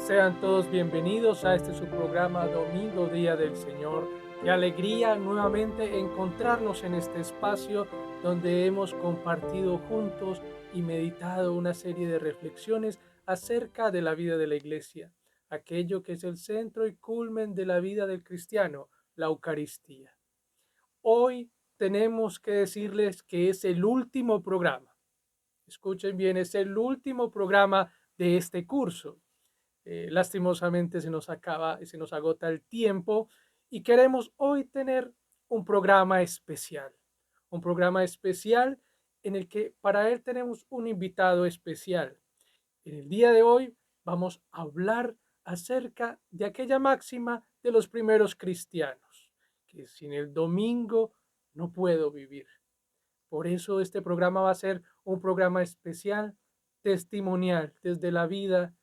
Sean todos bienvenidos a este su programa Domingo Día del Señor. Qué alegría nuevamente encontrarnos en este espacio donde hemos compartido juntos y meditado una serie de reflexiones acerca de la vida de la iglesia, aquello que es el centro y culmen de la vida del cristiano, la Eucaristía. Hoy tenemos que decirles que es el último programa. Escuchen bien, es el último programa de este curso. Lastimosamente se nos acaba y se nos agota el tiempo y queremos hoy tener un programa especial en el que para él tenemos un invitado especial. En el día de hoy vamos a hablar acerca de aquella máxima de los primeros cristianos, que sin el domingo no puedo vivir. Por eso este programa va a ser un programa especial, testimonial, desde la vida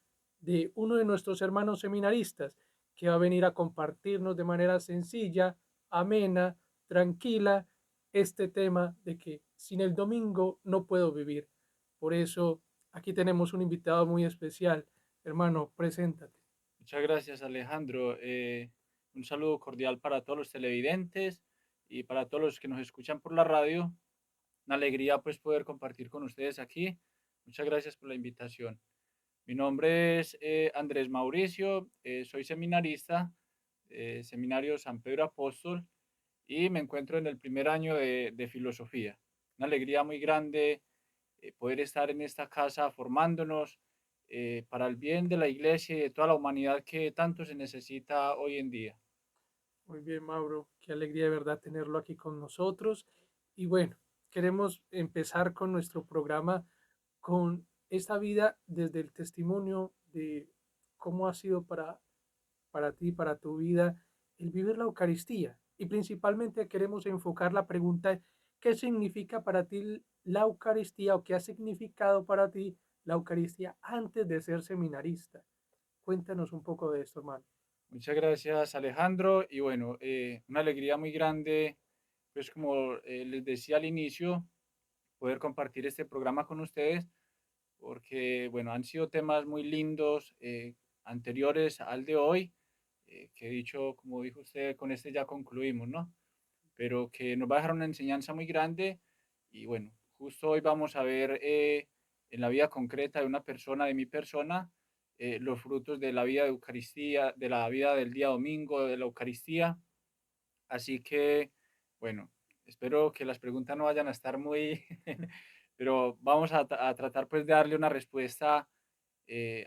de uno de nuestros hermanos seminaristas, que va a venir a compartirnos de manera sencilla, amena, tranquila, este tema de que sin el domingo no puedo vivir. Por eso aquí tenemos un invitado muy especial. Hermano, preséntate. Muchas gracias, Alejandro. Un saludo cordial para todos los televidentes y para todos los que nos escuchan por la radio. Una alegría pues poder compartir con ustedes aquí. Muchas gracias por la invitación. Mi nombre es Andrés Mauricio, soy seminarista, Seminario San Pedro Apóstol, y me encuentro en el primer año de filosofía. Una alegría muy grande poder estar en esta casa formándonos para el bien de la iglesia y de toda la humanidad que tanto se necesita hoy en día. Muy bien, Mauro. Qué alegría de verdad tenerlo aquí con nosotros. Y bueno, queremos empezar con nuestro programa con esta vida desde el testimonio de cómo ha sido para ti, para tu vida, el vivir la Eucaristía. Y principalmente queremos enfocar la pregunta, ¿qué significa para ti la Eucaristía o qué ha significado para ti la Eucaristía antes de ser seminarista? Cuéntanos un poco de esto, hermano. Muchas gracias, Alejandro. Y bueno, una alegría muy grande, pues como les decía al inicio, poder compartir este programa con ustedes, porque bueno, han sido temas muy lindos anteriores al de hoy, que dicho, como dijo usted, con este ya concluimos, ¿no? Pero que nos va a dejar una enseñanza muy grande. Y bueno, justo hoy vamos a ver en la vida concreta de una persona, de mi persona, los frutos de la vida de Eucaristía, de la vida del día domingo, de la Eucaristía. Así que, bueno, espero que las preguntas no vayan a estar muy, pero vamos a tratar pues de darle una respuesta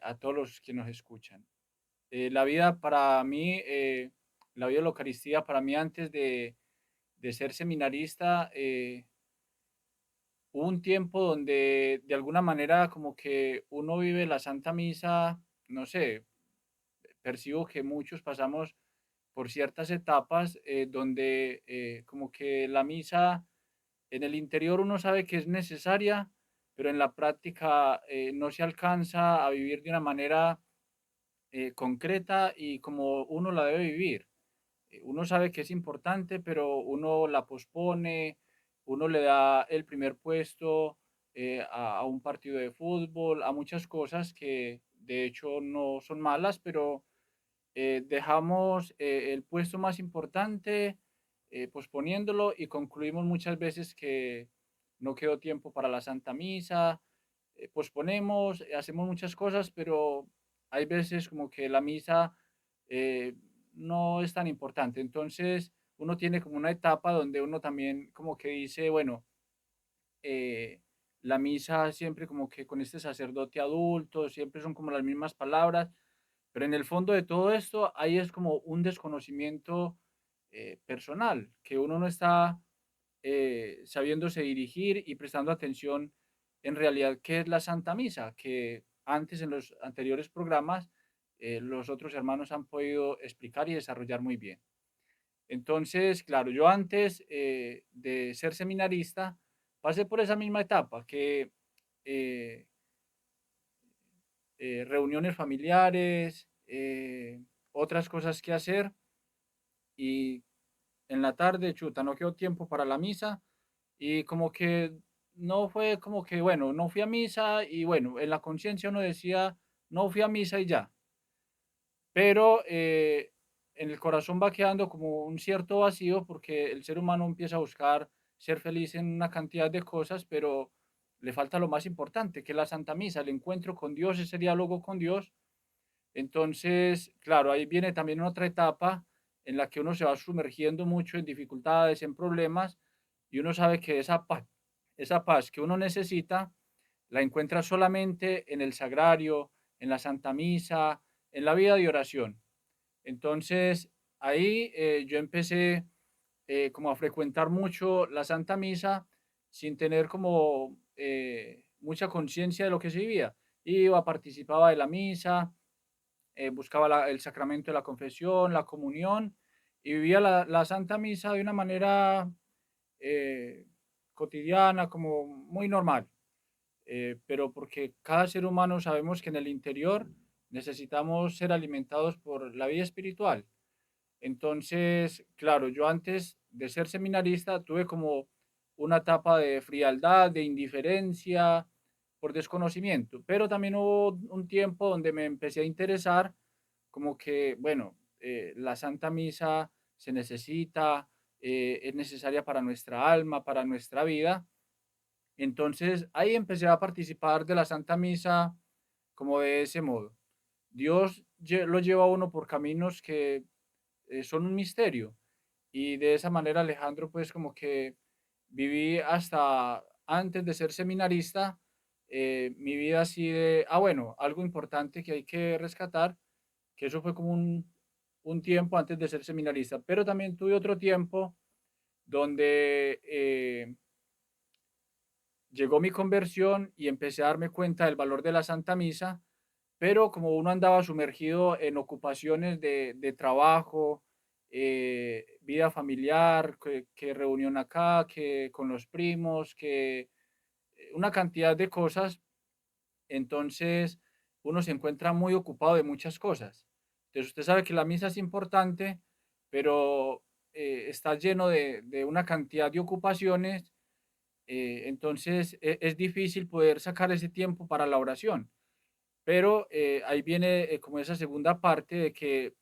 a todos los que nos escuchan. La vida para mí, la vida de la Eucaristía para mí antes de ser seminarista, hubo un tiempo donde de alguna manera como que uno vive la Santa Misa, no sé, percibo que muchos pasamos por ciertas etapas donde como que la misa en el interior uno sabe que es necesaria, pero en la práctica no se alcanza a vivir de una manera concreta y como uno la debe vivir. Uno sabe que es importante, pero uno la pospone, uno le da el primer puesto a un partido de fútbol, a muchas cosas que de hecho no son malas, pero dejamos el puesto más importante posponiéndolo y concluimos muchas veces que no quedó tiempo para la Santa Misa, posponemos, hacemos muchas cosas, pero hay veces como que la misa eh, no es tan importante. Entonces uno tiene como una etapa donde uno también como que dice, bueno, eh, la misa siempre como que con este sacerdote adulto, siempre son como las mismas palabras, pero en el fondo de todo esto, ahí es como un desconocimiento personal, que uno no está sabiéndose dirigir y prestando atención en realidad qué es la Santa Misa, que antes en los anteriores programas los otros hermanos han podido explicar y desarrollar muy bien. Entonces, claro, yo antes de ser seminarista pasé por esa misma etapa, que eh, reuniones familiares, otras cosas que hacer y en la tarde, chuta, no quedó tiempo para la misa y como que no fue como que, bueno, no fui a misa y bueno, en la conciencia uno decía, no fui a misa y ya. pero en el corazón va quedando como un cierto vacío porque el ser humano empieza a buscar ser feliz en una cantidad de cosas, pero le falta lo más importante, que es la Santa Misa, el encuentro con Dios, ese diálogo con Dios. Entonces, claro, ahí viene también otra etapa en la que uno se va sumergiendo mucho en dificultades, en problemas, y uno sabe que esa paz que uno necesita la encuentra solamente en el sagrario, en la Santa Misa, en la vida de oración. Entonces, ahí yo empecé como a frecuentar mucho la Santa Misa sin tener como mucha conciencia de lo que se vivía. Iba, participaba de la misa, buscaba el sacramento de la confesión, la comunión y vivía la Santa Misa de una manera eh, cotidiana, como muy normal. Pero porque cada ser humano sabemos que en el interior necesitamos ser alimentados por la vida espiritual. Entonces, claro, yo antes de ser seminarista tuve como una etapa de frialdad, de indiferencia, por desconocimiento, pero también hubo un tiempo donde me empecé a interesar como que, bueno, la Santa Misa se necesita, es necesaria para nuestra alma, para nuestra vida. Entonces ahí empecé a participar de la Santa Misa como de ese modo. Dios lo lleva a uno por caminos que son un misterio. Y de esa manera, Alejandro, pues como que viví hasta antes de ser seminarista, mi vida así de, bueno, algo importante que hay que rescatar, que eso fue como un tiempo antes de ser seminarista, pero también tuve otro tiempo donde llegó mi conversión y empecé a darme cuenta del valor de la Santa Misa, pero como uno andaba sumergido en ocupaciones de trabajo, vida familiar, que reunión acá, que con los primos, que una cantidad de cosas, entonces uno se encuentra muy ocupado de muchas cosas. Entonces usted sabe que la misa es importante, pero está lleno de una cantidad de ocupaciones, entonces es difícil poder sacar ese tiempo para la oración. Pero ahí viene como esa segunda parte de que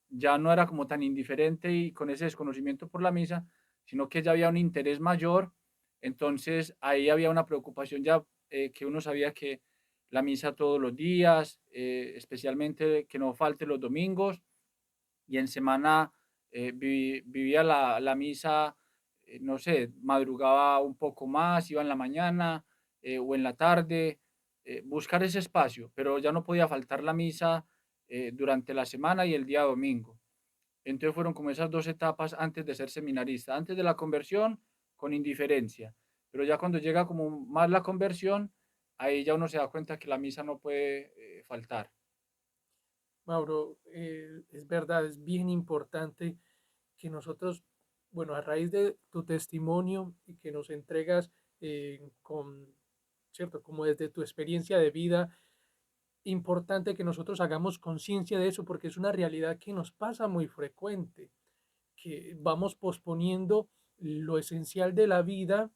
ya no era como tan indiferente y con ese desconocimiento por la misa, sino que ya había un interés mayor. Entonces ahí había una preocupación ya que uno sabía que la misa todos los días, especialmente que no falte los domingos y en semana vivía la misa, no sé, madrugaba un poco más, iba en la mañana o en la tarde, buscar ese espacio, pero ya no podía faltar la misa durante la semana y el día domingo. Entonces fueron como esas dos etapas antes de ser seminarista, antes de la conversión con indiferencia, pero ya cuando llega como más la conversión, ahí ya uno se da cuenta que la misa no puede faltar. Mauro, es verdad, es bien importante que nosotros, bueno, a raíz de tu testimonio y que nos entregas con, ¿cierto? Como desde tu experiencia de vida, importante que nosotros hagamos conciencia de eso porque es una realidad que nos pasa muy frecuente, que vamos posponiendo lo esencial de la vida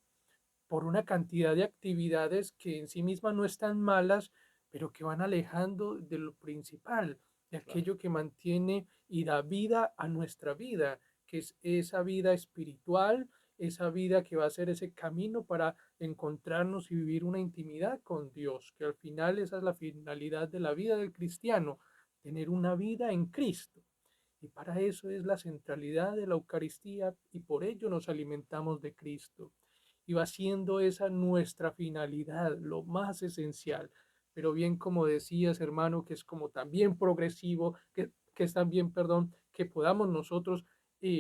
por una cantidad de actividades que en sí mismas no están malas, pero que van alejando de lo principal, de Claro. aquello que mantiene y da vida a nuestra vida, que es esa vida espiritual, esa vida que va a ser ese camino para encontrarnos y vivir una intimidad con Dios, que al final esa es la finalidad de la vida del cristiano, tener una vida en Cristo. Y para eso es la centralidad de la Eucaristía y por ello nos alimentamos de Cristo. Y va siendo esa nuestra finalidad, lo más esencial. Pero bien como decías, hermano, que es como también progresivo, que es también, perdón, que podamos nosotros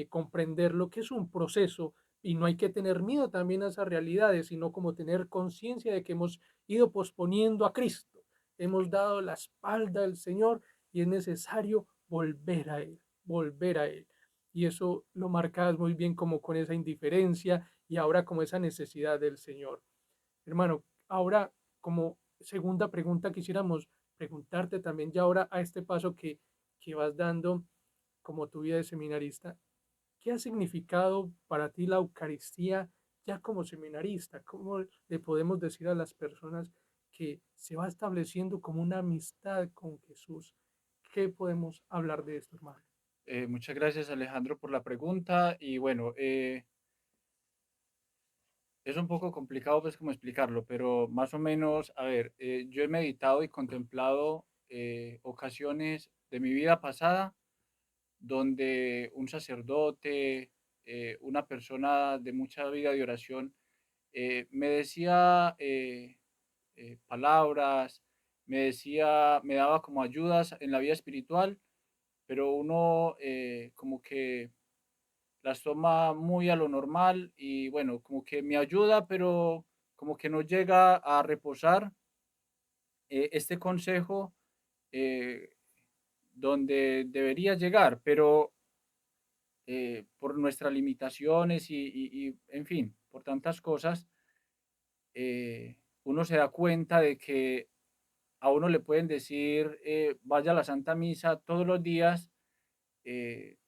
comprender lo que es un proceso y no hay que tener miedo también a esas realidades, sino como tener conciencia de que hemos ido posponiendo a Cristo, hemos dado la espalda al Señor y es necesario volver a Él, volver a Él. Y eso lo marcas muy bien como con esa indiferencia y ahora como esa necesidad del Señor. Hermano, ahora como segunda pregunta quisiéramos preguntarte también ya ahora a este paso que vas dando como tu vida de seminarista, ¿qué ha significado para ti la Eucaristía ya como seminarista? ¿Cómo le podemos decir a las personas que se va estableciendo como una amistad con Jesús? ¿Qué podemos hablar de esto, hermano? Muchas gracias, Alejandro, por la pregunta. Y bueno, es un poco complicado pues como explicarlo, pero más o menos, a ver, yo he meditado y contemplado ocasiones de mi vida pasada donde un sacerdote, una persona de mucha vida de oración, me decía palabras, me daba como ayudas en la vida espiritual, pero uno como que las toma muy a lo normal y bueno, como que me ayuda, pero como que no llega a reposar este consejo eh, donde debería llegar, pero por nuestras limitaciones en fin, por tantas cosas, uno se da cuenta de que a uno le pueden decir, vaya a la Santa Misa todos los días, eh,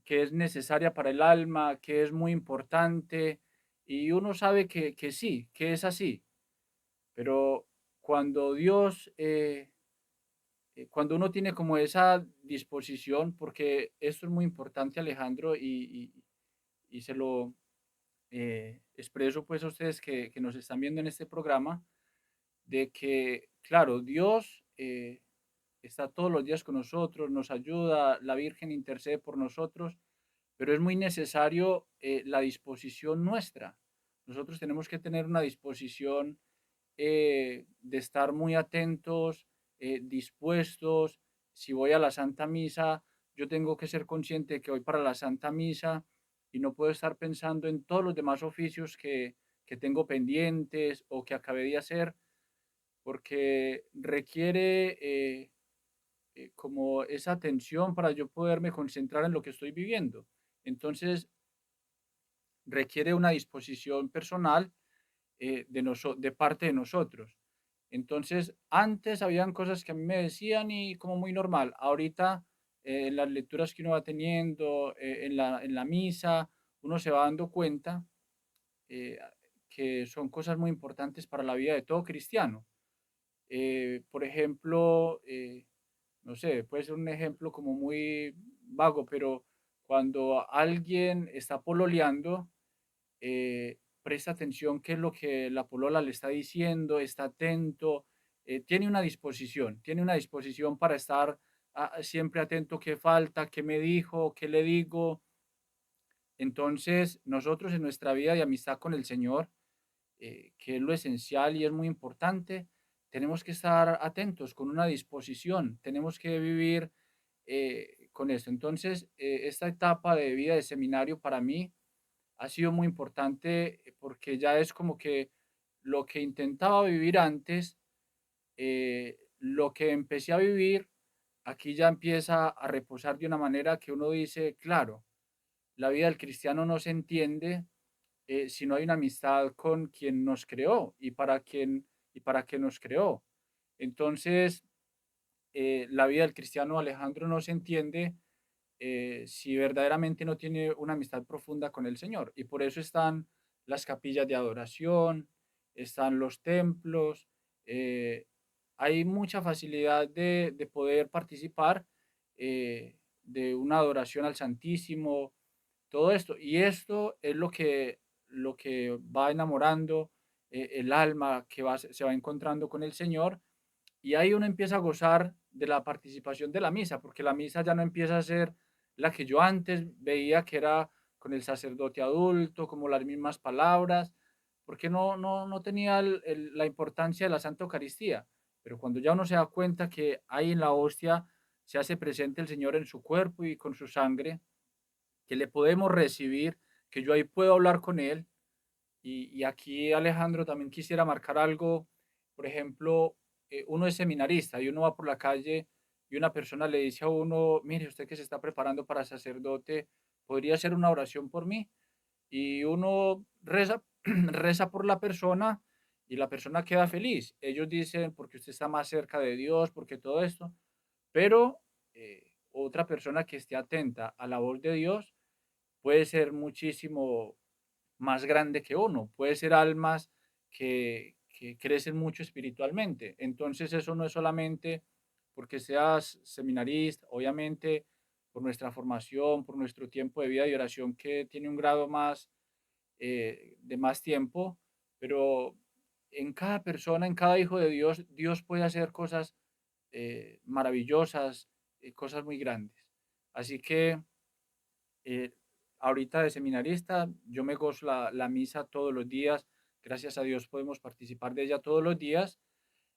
que es necesaria para el alma, que es muy importante, y uno sabe que sí, que es así, pero cuando Dios, cuando uno tiene como esa disposición, porque esto es muy importante, Alejandro, y se lo expreso pues a ustedes que nos están viendo en este programa, de que, claro, Dios está todos los días con nosotros, nos ayuda, la Virgen intercede por nosotros, pero es muy necesario la disposición nuestra. Nosotros tenemos que tener una disposición de estar muy atentos, dispuestos. Si voy a la Santa Misa, yo tengo que ser consciente de que voy para la Santa Misa y no puedo estar pensando en todos los demás oficios que tengo pendientes o que acabé de hacer, porque requiere como esa atención para yo poderme concentrar en lo que estoy viviendo. Entonces, requiere una disposición personal de parte de nosotros. Entonces, antes habían cosas que a mí me decían y como muy normal. Ahorita, en las lecturas que uno va teniendo, en la misa, uno se va dando cuenta eh, que son cosas muy importantes para la vida de todo cristiano. Por ejemplo, no sé, puede ser un ejemplo como muy vago, pero cuando alguien está pololeando, presta atención qué es lo que la polola le está diciendo, está atento, tiene una disposición para estar siempre atento qué falta, qué me dijo, qué le digo. Entonces, nosotros en nuestra vida de amistad con el Señor, que es lo esencial y es muy importante, tenemos que estar atentos, con una disposición, tenemos que vivir con esto. Entonces, esta etapa de vida de seminario para mí ha sido muy importante porque ya es como que lo que intentaba vivir antes, lo que empecé a vivir, aquí ya empieza a reposar de una manera que uno dice, claro, la vida del cristiano no se entiende si no hay una amistad con quien nos creó y para quien nos creó. Entonces, la vida del cristiano Alejandro no se entiende si verdaderamente no tiene una amistad profunda con el Señor. Y por eso están las capillas de adoración, están los templos, eh, hay mucha facilidad de poder participar de una adoración al Santísimo, todo esto. Y esto es lo que va enamorando el alma, que se va encontrando con el Señor y ahí uno empieza a gozar de la participación de la misa, porque la misa ya no empieza a ser la que yo antes veía que era con el sacerdote adulto, como las mismas palabras, porque no tenía la importancia de la Santa Eucaristía. Pero cuando ya uno se da cuenta que ahí en la hostia se hace presente el Señor en su cuerpo y con su sangre, que le podemos recibir, que yo ahí puedo hablar con Él. Y aquí, Alejandro, también quisiera marcar algo. Por ejemplo, uno es seminarista y uno va por la calle y una persona le dice a uno, mire, usted que se está preparando para sacerdote, ¿podría hacer una oración por mí? Y uno reza, reza por la persona y la persona queda feliz. Ellos dicen, porque usted está más cerca de Dios, porque todo esto, pero otra persona que esté atenta a la voz de Dios puede ser muchísimo más grande que uno, puede ser almas que crecen mucho espiritualmente. Entonces eso no es solamente porque seas seminarista, obviamente por nuestra formación, por nuestro tiempo de vida y oración que tiene un grado más de más tiempo, pero en cada persona, en cada hijo de Dios, Dios puede hacer cosas maravillosas, cosas muy grandes. Así que eh, ahorita de seminarista, yo me gozo la misa todos los días. Gracias a Dios podemos participar de ella todos los días.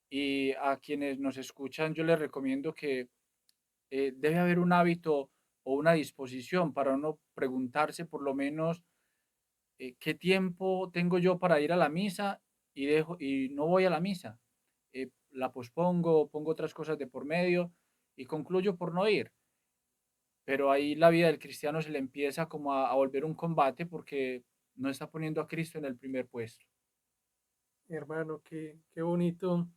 Y a quienes nos escuchan, yo les recomiendo que debe haber un hábito o una disposición para uno preguntarse por lo menos ¿qué tiempo tengo yo para ir a la misa y no voy a la misa? La pospongo, pongo otras cosas de por medio y concluyo por no ir. Pero ahí la vida del cristiano se le empieza como a volver un combate porque no está poniendo a Cristo en el primer puesto. Hermano, qué bonito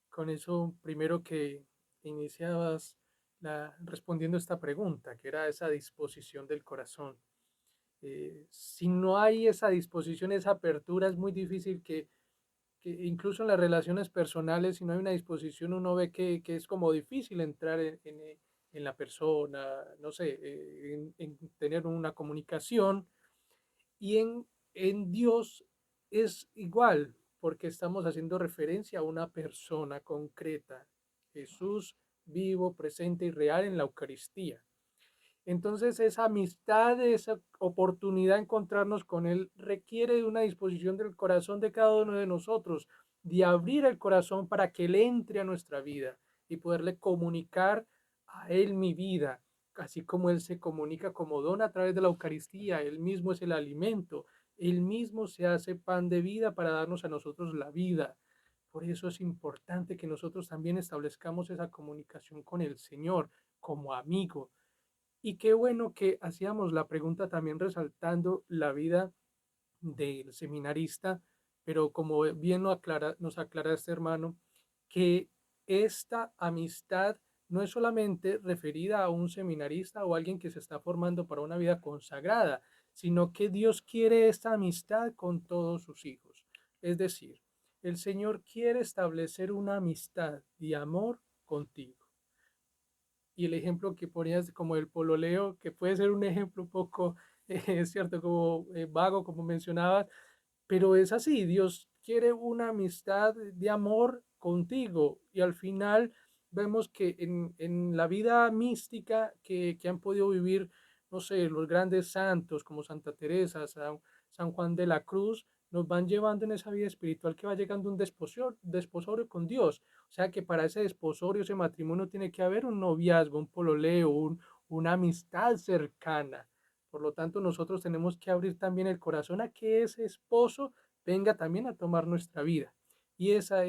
con eso primero que iniciabas respondiendo esta pregunta, que era esa disposición del corazón. Si no hay esa disposición, esa apertura, es muy difícil que incluso en las relaciones personales, si no hay una disposición, uno ve que es como difícil entrar en la persona, no sé, en tener una comunicación. Y en Dios es igual, porque estamos haciendo referencia a una persona concreta, Jesús vivo, presente y real en la Eucaristía. Entonces esa amistad, esa oportunidad de encontrarnos con Él requiere de una disposición del corazón de cada uno de nosotros, de abrir el corazón para que Él entre a nuestra vida y poderle comunicar a Él mi vida, así como Él se comunica como don a través de la Eucaristía. Él mismo es el alimento, Él mismo se hace pan de vida para darnos a nosotros la vida. Por eso es importante que nosotros también establezcamos esa comunicación con el Señor como amigo. Y qué bueno que hacíamos la pregunta también resaltando la vida del seminarista, pero como bien nos aclara este hermano, que esta amistad no es solamente referida a un seminarista o alguien que se está formando para una vida consagrada, sino que Dios quiere esta amistad con todos sus hijos. Es decir, el Señor quiere establecer una amistad de amor contigo. Y el ejemplo que ponías como el pololeo, que puede ser un ejemplo un poco, es cierto, como vago, como mencionabas, pero es así, Dios quiere una amistad de amor contigo y al final vemos que en la vida mística que han podido vivir, no sé, los grandes santos como Santa Teresa, San Juan de la Cruz, nos van llevando en esa vida espiritual que va llegando un desposorio con Dios. O sea que para ese desposorio, ese matrimonio tiene que haber un noviazgo, un pololeo, una amistad cercana. Por lo tanto, nosotros tenemos que abrir también el corazón a que ese esposo venga también a tomar nuestra vida. Y esta,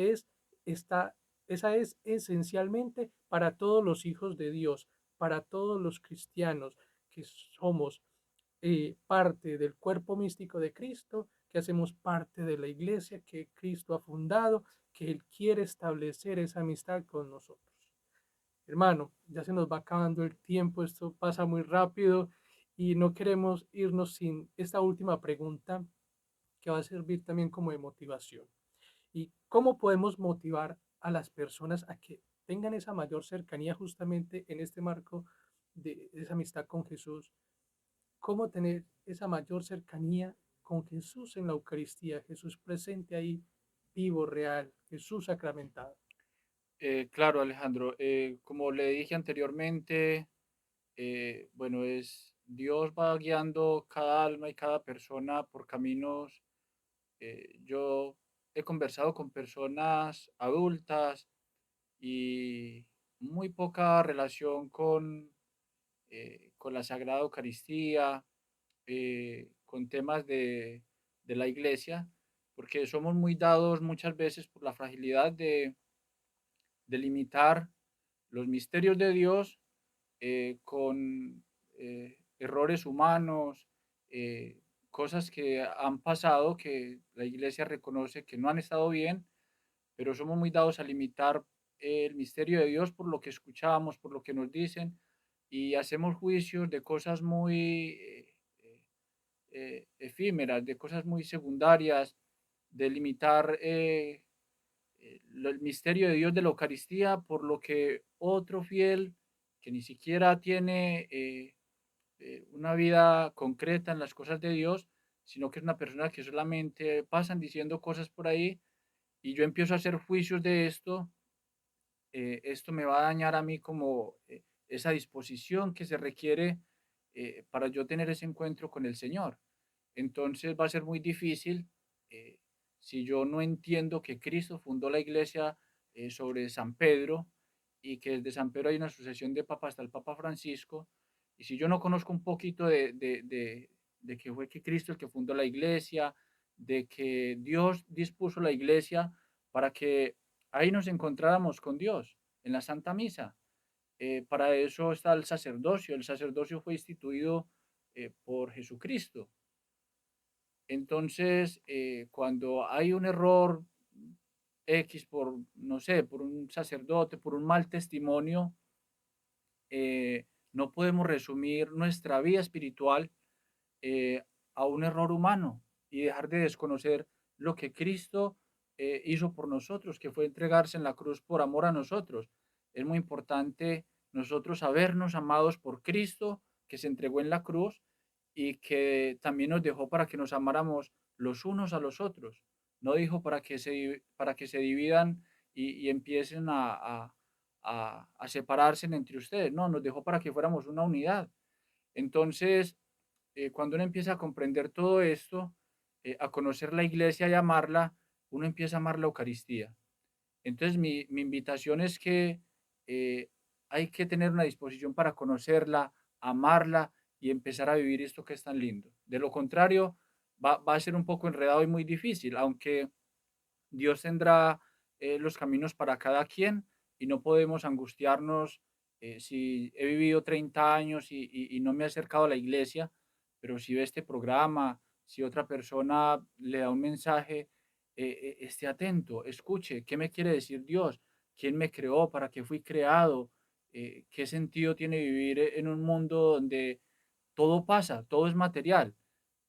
esa es esencialmente para todos los hijos de Dios, para todos los cristianos que somos parte del cuerpo místico de Cristo, que hacemos parte de la iglesia que Cristo ha fundado, que Él quiere establecer esa amistad con nosotros. Hermano, ya se nos va acabando el tiempo, esto pasa muy rápido y no queremos irnos sin esta última pregunta que va a servir también como de motivación. ¿Y cómo podemos motivar a las personas a que tengan esa mayor cercanía justamente en este marco de esa amistad con Jesús? ¿Cómo tener esa mayor cercanía con Jesús en la Eucaristía? Jesús presente ahí, vivo, real, Jesús sacramentado. Claro, Alejandro, como le dije anteriormente, bueno, Dios va guiando cada alma y cada persona por caminos. Yo he conversado con personas adultas y muy poca relación con la Sagrada Eucaristía, con temas de la iglesia, porque somos muy dados muchas veces por la fragilidad de limitar los misterios de Dios con errores humanos, cosas que han pasado que la iglesia reconoce que no han estado bien, pero somos muy dados a limitar el misterio de Dios por lo que escuchamos, por lo que nos dicen, y hacemos juicios de cosas muy efímeras, de cosas muy secundarias, de limitar el misterio de Dios de la Eucaristía, por lo que otro fiel que ni siquiera tiene una vida concreta en las cosas de Dios, sino que es una persona que solamente pasan diciendo cosas por ahí y yo empiezo a hacer juicios de esto me va a dañar a mí como esa disposición que se requiere para yo tener ese encuentro con el Señor. Entonces va a ser muy difícil eh, si yo no entiendo que Cristo fundó la iglesia sobre San Pedro y que desde San Pedro hay una sucesión de papas hasta el Papa Francisco. Y si yo no conozco un poquito de que fue que Cristo el que fundó la iglesia, de que Dios dispuso la iglesia para que ahí nos encontráramos con Dios en la Santa Misa. Para eso está el sacerdocio. El sacerdocio fue instituido por Jesucristo. Entonces, cuando hay un error X por, no sé, por un sacerdote, por un mal testimonio, no podemos resumir nuestra vida espiritual eh, a un error humano y dejar de desconocer lo que Cristo hizo por nosotros, que fue entregarse en la cruz por amor a nosotros. Es muy importante nosotros sabernos amados por Cristo, que se entregó en la cruz y que también nos dejó para que nos amáramos los unos a los otros. No dijo para que se dividan y empiecen a separarse entre ustedes. No, nos dejó para que fuéramos una unidad. Entonces, cuando uno empieza a comprender todo esto, a conocer la iglesia y amarla, uno empieza a amar la Eucaristía. Entonces, mi invitación es que eh, hay que tener una disposición para conocerla, amarla y empezar a vivir esto que es tan lindo. De lo contrario, va a ser un poco enredado y muy difícil, aunque Dios tendrá los caminos para cada quien y no podemos angustiarnos si he vivido 30 años y no me he acercado a la iglesia, pero si ve este programa, si otra persona le da un mensaje, esté atento, escuche, ¿qué me quiere decir Dios? ¿Quién me creó? ¿Para qué fui creado? ¿Qué sentido tiene vivir en un mundo donde todo pasa, todo es material,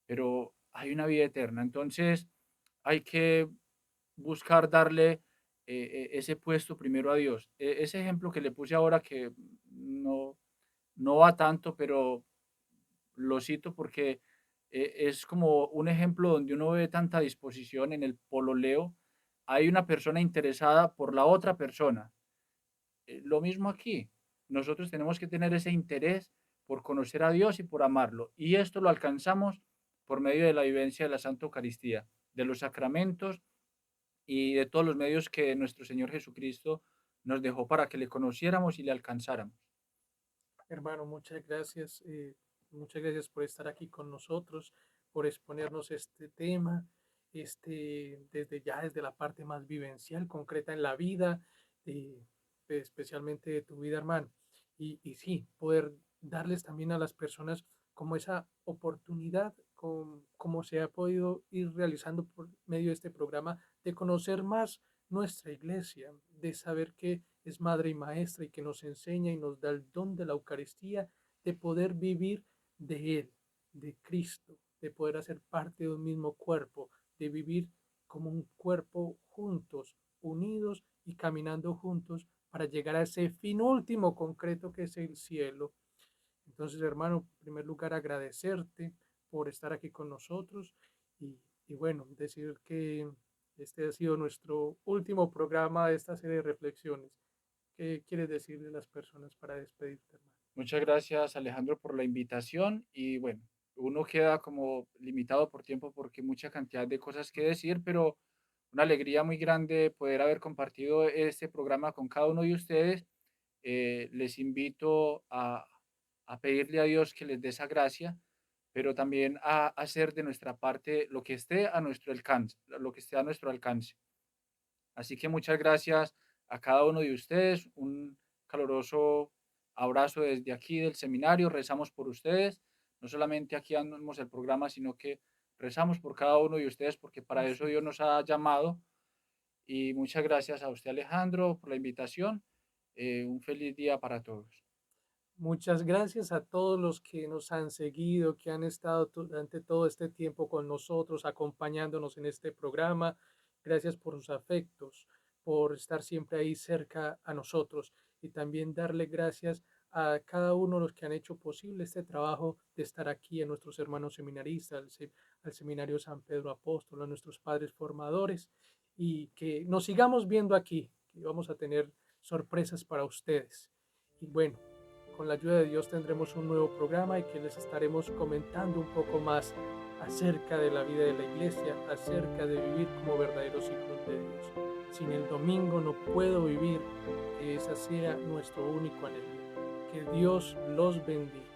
pero hay una vida eterna? Entonces, hay que buscar darle ese puesto primero a Dios. Ese ejemplo que le puse ahora que no va tanto, pero lo cito porque es como un ejemplo donde uno ve tanta disposición en el pololeo. Hay una persona interesada por la otra persona. Lo mismo aquí. Nosotros tenemos que tener ese interés por conocer a Dios y por amarlo. Y esto lo alcanzamos por medio de la vivencia de la Santa Eucaristía, de los sacramentos y de todos los medios que nuestro Señor Jesucristo nos dejó para que le conociéramos y le alcanzáramos. Hermano, muchas gracias por estar aquí con nosotros, por exponernos este tema, desde la parte más vivencial, concreta en la vida, eh, especialmente de tu vida, hermano. Y sí, poder darles también a las personas como esa oportunidad, como se ha podido ir realizando por medio de este programa, de conocer más nuestra iglesia, de saber que es madre y maestra y que nos enseña y nos da el don de la Eucaristía, de poder vivir de Él, de Cristo, de poder hacer parte de un mismo cuerpo, de vivir como un cuerpo juntos, unidos y caminando juntos para llegar a ese fin último concreto que es el cielo. Entonces, hermano, en primer lugar, agradecerte por estar aquí con nosotros y bueno, decir que este ha sido nuestro último programa de esta serie de reflexiones. ¿Qué quieres decirle a las personas para despedirte, hermano? Muchas gracias, Alejandro, por la invitación y bueno, uno queda como limitado por tiempo porque mucha cantidad de cosas que decir, pero una alegría muy grande poder haber compartido este programa con cada uno de ustedes. Les invito a pedirle a Dios que les dé esa gracia, pero también a hacer de nuestra parte lo que esté a nuestro alcance, lo que esté a nuestro alcance. Así que muchas gracias a cada uno de ustedes, un caluroso abrazo desde aquí del seminario, rezamos por ustedes, no solamente aquí damos el programa, sino que rezamos por cada uno de ustedes porque para eso Así Dios es. nos ha llamado y muchas gracias a usted Alejandro por la invitación, un feliz día para todos. Muchas gracias a todos los que nos han seguido, que han estado durante todo este tiempo con nosotros, acompañándonos en este programa. Gracias por sus afectos. por estar siempre ahí cerca a nosotros y también darle gracias a cada uno de los que han hecho posible este trabajo de estar aquí, a nuestros hermanos seminaristas, al Seminario San Pedro Apóstol, a nuestros padres formadores y que nos sigamos viendo aquí, que vamos a tener sorpresas para ustedes. Y bueno, con la ayuda de Dios tendremos un nuevo programa y que les estaremos comentando un poco más acerca de la vida de la iglesia, acerca de vivir como verdaderos hijos de Dios. Sin el domingo no puedo vivir, que ese sea nuestro único anhelo. Que Dios los bendiga.